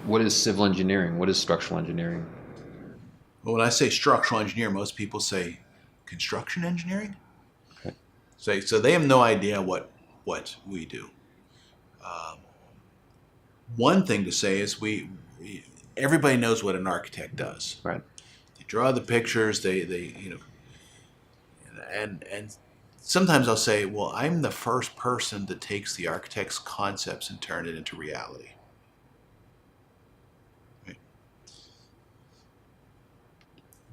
what is civil engineering? What is structural engineering? Well, when I say structural engineer, most people say construction engineering. Okay. So they have no idea what we do. One thing to say is everybody knows what an architect does. Right. They draw the pictures. They and sometimes I'll say, well, I'm the first person that takes the architect's concepts and turn it into reality. Right?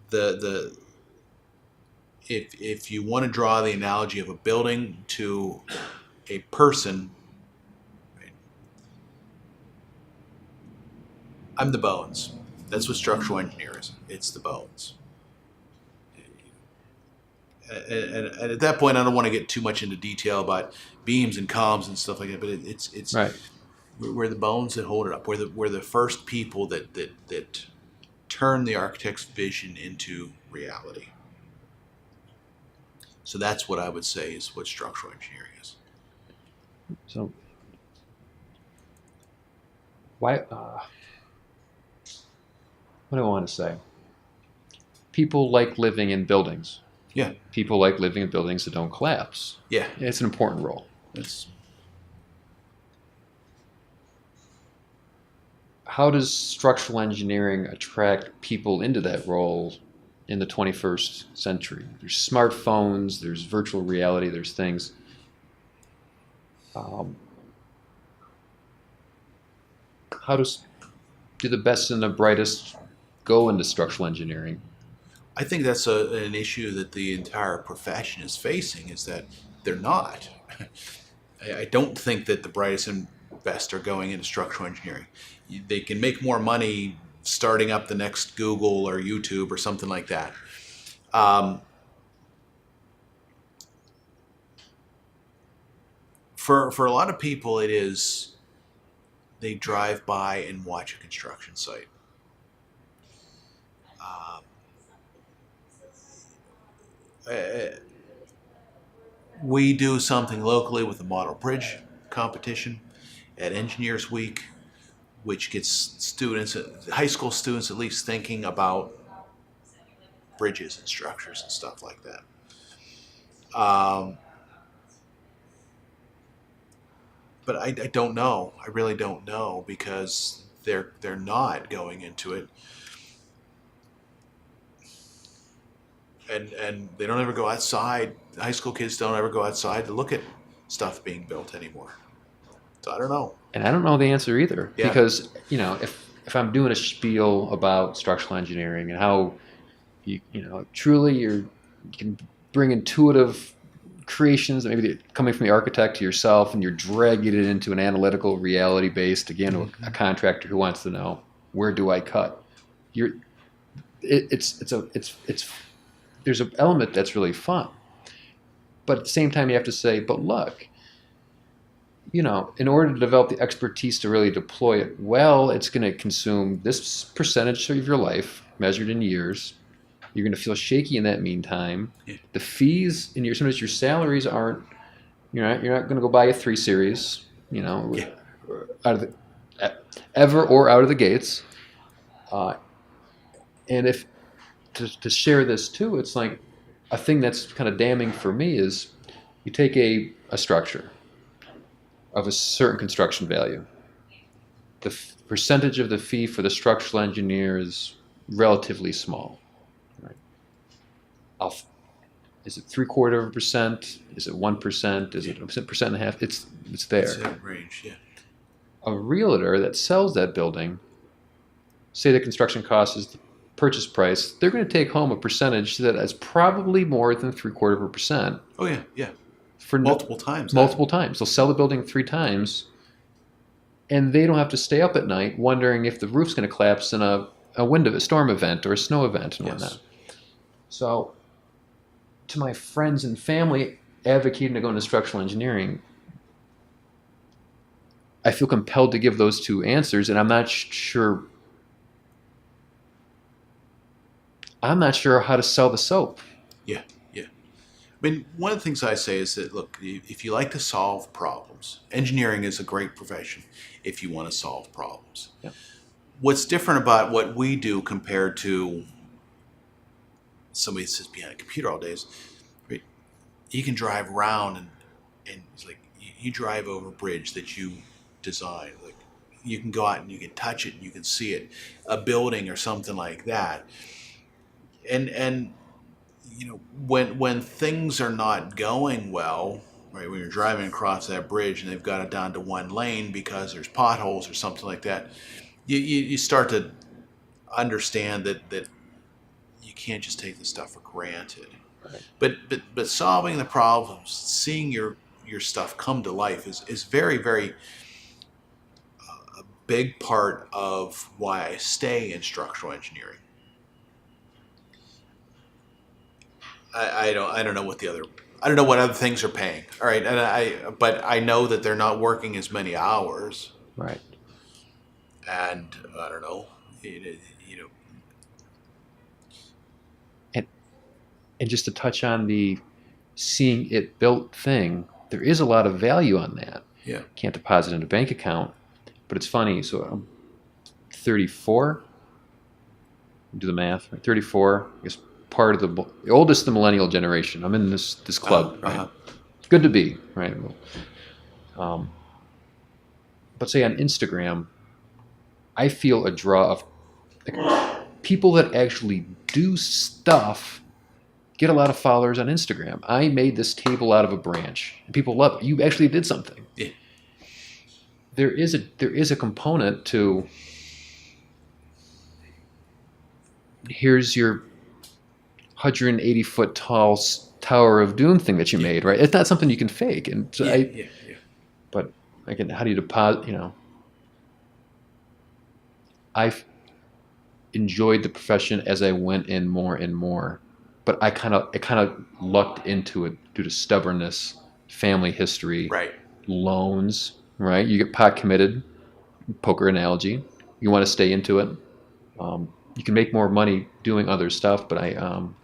The if you want to draw the analogy of a building to a person, right, I'm the bones. That's what structural engineer is. It's the bones. And at that point, I don't want to get too much into detail about beams and columns and stuff like that. But it's Right. we're the bones that hold it up. We're the first people that turn the architect's vision into reality. So that's what I would say is what structural engineering is. So why? What do I want to say? People like living in buildings. Yeah, People like living in buildings that don't collapse. yeah. It's an important role. It's, How does structural engineering attract people into that role in the 21st century? There's smartphones, there's virtual reality, there's things. Um, how do the best and the brightest go into structural engineering? I think that's an issue that the entire profession is facing, is that they're not. I don't think that the brightest and best are going into structural engineering. They can make more money starting up the next Google or YouTube or something like that. For a lot of people, it is they drive by and watch a construction site. Uh, we do something locally with the model bridge competition at Engineers Week, which gets students, high school students at least, thinking about bridges and structures and stuff like that. But I don't know. I really don't know, because they're not going into it, and they don't ever go outside. High school kids don't ever go outside to look at stuff being built anymore. So I don't know. And I don't know the answer either, Yeah. because if I'm doing a spiel about structural engineering and how truly you can bring intuitive creations, maybe coming from the architect to yourself, and you're dragging it into an analytical, reality-based, again, a contractor who wants to know, where do I cut? There's an element that's really fun, but at the same time you have to say, but look, in order to develop the expertise to really deploy it well, it's going to consume this percentage of your life measured in years. You're going to feel shaky in that meantime. Yeah. The fees in sometimes your salaries aren't. You're not going to go buy a 3 Series. Yeah. Out of the ever or out of the gates. And if to share this too, it's like a thing that's kind of damning for me is you take a structure of a certain construction value. The percentage of the fee for the structural engineer is relatively small. Right? Is it 0.75%? Is it 1%? Is it 1.5%? It's there. It's that range, yeah. A realtor that sells that building, say the construction cost is the purchase price, they're going to take home a percentage that is probably more than 0.75%. Oh yeah, yeah. For Multiple times. Multiple times. They'll sell the building 3 times, and they don't have to stay up at night wondering if the roof's going to collapse in a storm event or a snow event and whatnot. So, to my friends and family advocating to go into structural engineering, I feel compelled to give those 2 answers, and I'm not sure how to sell the soap. Yeah, yeah. I mean, one of the things I say is that, look, if you like to solve problems, engineering is a great profession if you want to solve problems. Yeah. what's different about what we do compared to somebody that sits behind a computer all day is, right, you can drive around and it's like you drive over a bridge that you designed. Like you can go out and you can touch it and you can see it, a building or something like that. And when things are not going well, right, when you're driving across that bridge and they've got it down to one lane because there's potholes or something like that, you start to understand that you can't just take this stuff for granted. Right. But solving the problems, seeing your stuff come to life is very, very a big part of why I stay in structural engineering. I don't know what I don't know what other things are paying. All right, but I know that they're not working as many hours, Right. and I don't know, you know, And and just to touch on the seeing it built thing, there is a lot of value on that. yeah, Can't deposit in a bank account, but it's funny. So I'm 34. Do the math. Right? 34. I guess part of the oldest of the millennial generation. I'm in this club. Right. Good to be. Right. Um, but say on Instagram, I feel a draw of like, people that actually do stuff get a lot of followers on Instagram. I made this table out of a branch, and people love it. You actually did something. yeah, There is a component to here's your 180-foot tall Tower of Doom thing that you made, right? It's not something you can fake, and so yeah. But again, how do you deposit? I've enjoyed the profession as I went in more and more, but it kind of lucked into it due to stubbornness, family history, Right. loans. Right, you get pot committed. Poker analogy. You want to stay into it. You can make more money doing other stuff, but I'm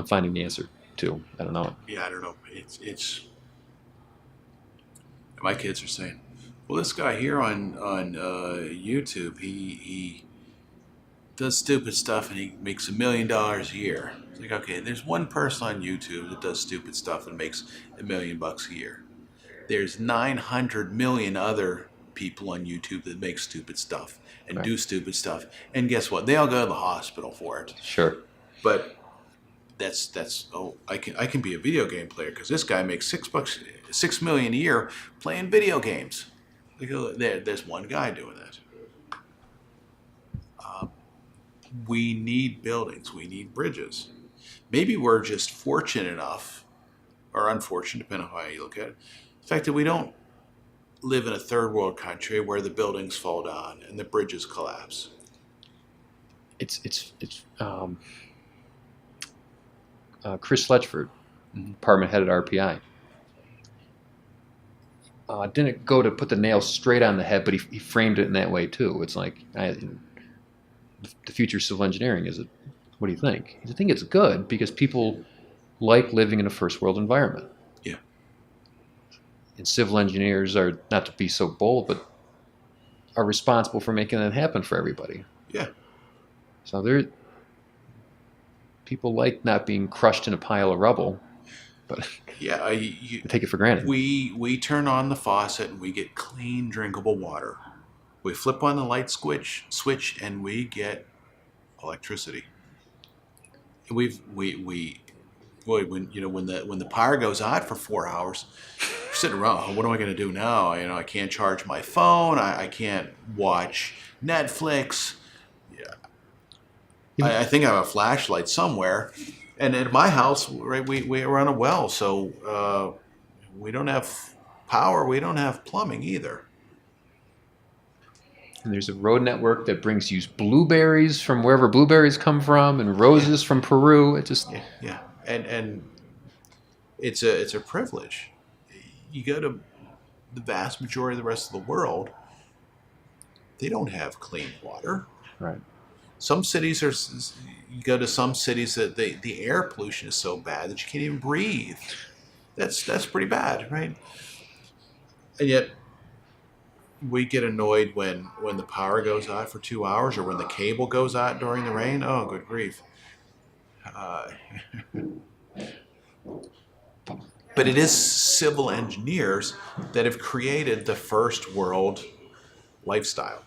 finding the answer too. I don't know. Yeah, I don't know. It's my kids are saying, well, this guy here on YouTube, he does stupid stuff and he makes $1 million a year. It's like, okay, there's one person on YouTube that does stupid stuff and makes $1 million a year. There's 900 million other people on YouTube that make stupid stuff and do stupid stuff. And guess what? They all go to the hospital for it. Sure. But I can be a video game player because this guy makes $6 million a year playing video games. There's one guy doing that. We need buildings. We need bridges. Maybe we're just fortunate enough, or unfortunate, depending on how you look at it, the fact that we don't live in a third world country where the buildings fall down and the bridges collapse. It's Chris Letchford, department head at RPI. Didn't go to put the nail straight on the head, but he framed it in that way too. It's like the future of civil engineering is it? What do you think? I think it's good because people like living in a first world environment. Yeah. And civil engineers are, not to be so bold, but are responsible for making that happen for everybody. Yeah. So people like not being crushed in a pile of rubble, but yeah, you take it for granted. We turn on the faucet and we get clean, drinkable water. We flip on the light switch, and we get electricity. And when the power goes out for 4 hours, we're sitting around. What am I going to do now? I can't charge my phone. I can't watch Netflix. I think I have a flashlight somewhere. And at my house, right, we run a well, so we don't have power. We don't have plumbing either. And there's a road network that brings you blueberries from wherever blueberries come from, and roses from Peru. It just yeah, and it's a privilege. You go to the vast majority of the rest of the world, they don't have clean water. Right. Some cities you go to some cities that the air pollution is so bad that you can't even breathe. That's pretty bad, right? And yet We get annoyed when the power goes out for 2 hours or when the cable goes out during the rain. Oh, good grief. Uh, but it is civil engineers that have created the first world lifestyle.